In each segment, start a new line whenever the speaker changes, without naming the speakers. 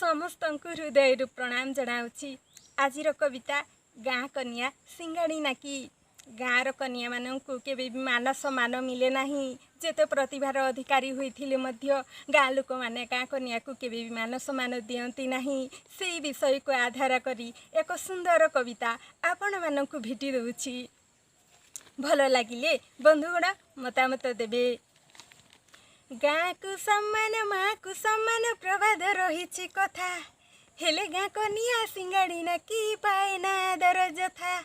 समस्त हृदय प्रणाम जनाऊँगी। आज कविता गाँ कन्या सिंगाड़ी नाकी। गाँर कन्या मानू केबे भी मान सम्मान मिले नहीं। जेते प्रतिभार अधिकारी होइथिले मध्य गाँ लोक माने गाँ कन्या को केबे भी मान सम्मान दियंती नहीं। से विषय को आधार करी एक सुंदर कविता आपण मानू भेटी दउछि। भल लागिले बंधुगण मतामत देबे। गाँ को सम्मान माँ को सम्मान प्रभाद रही कथा। हेले गाँ कनिया सिंगाड़ी ना कि पाए ना आदर जथा।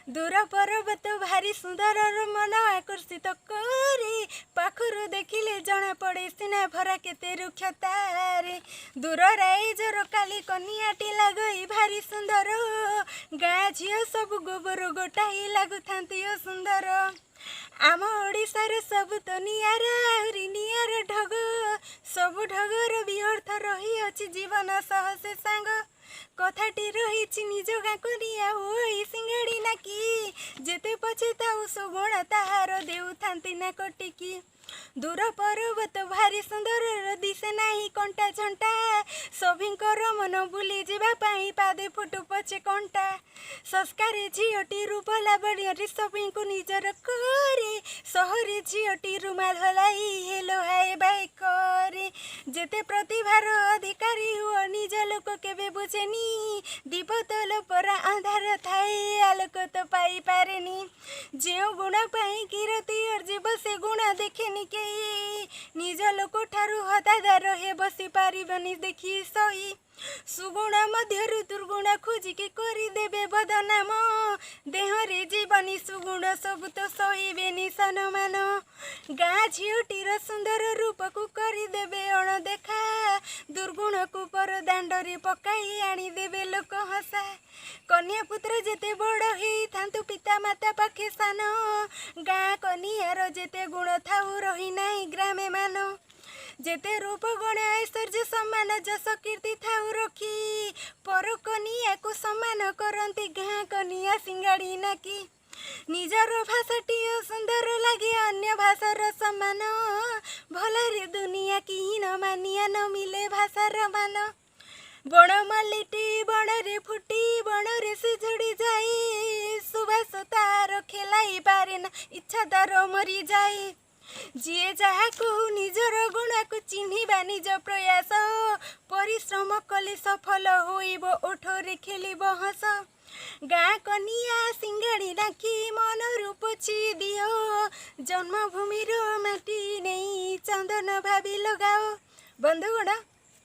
दूर पर्वत भारी सुंदर मन आकर्षित करे। पाखरु देखिले जना पड़े सिना भरा केते रुक्षता रे। दूर राइजर काली कनियाटी लगई भारी सुंदर। गाँ झियो सब गोबर गोटाई लागुथांती सुंदर। आम ओडिशार सब तो नियारा आहुरी नियारा ढग। सबु ढगर भी अर्थ रही अछि जीवन सह से सांग। कथाटी रही निज गाँ कनिया होई सिंगाड़ी नाकी। जेते पछे ताऊ सुगुण ताहार देउ थांती ना कटिकी। दूर पर्वत भारी सुंदर दिसे नाही कंटा झंटा। सभिंकर मन बुली जीवा पाई पादे फुटु पछे कंटा। संस्कारे झियोटी रूप लावण्य सभिंकु निजर करे। सहरे झियोटी रुमा धलाई हेलो हाय बाय करे। जेते प्रतिभार अधिकारी हुआ निज लोक केबे बुझेनी। दीप तल परा अंधार थाए आलोक तो पाई पारेनी। जेउ गुण पाई कीरति अर्जिब से गुण देखेनी के। निज लोक ठारू हतादार हे बसी पारिबनी देखी सही। सुगुण मध्यरु दुर्गुण खोजिके करी देबे बदनाम। देहरे जीवनी सुगुण सब तो सहिबेनी सनमान। गाँ झियोटीर सुंदर रूप को करी देबे अणदेखा। दुर्गुण को पर दांडरे पकाई आनी देबे लोक हसा। कन्या पुत्र जेते बड़ हेई थांतु पिता माता पाखे सान। गाँ कनियार जेते गुण थाउ रही नाई ग्रामे मान। जेते रूप गुण ऐश्वर्य सम्मान जस कीर्ति थाउ रखी। पर कनिया को सम्मान करंती गाँ कनिया सिंगाड़ी नाकी। निजर भाषाटी सुंदर लगे अन्य भाषार सम्मान। भलरे दुनिया की न मानिया न मिले भाषार मान। बण मल्लीटी बणरे फुटी बणरे से झड़ी जाए। सुबास तार खेलाई पारे ना इच्छा तार मरी जाए। जिए जहा को निजर गुण को चिन्हिबा निज प्रयास। परिश्रम कले सफल होइब ओठरे खेलिब हस। गाँ कनिया सिंगाड़ी नाकी मन रूप दियो। जन्मभूमिर माटी नहीं चंदन भाभी लगाओ। बंधुगण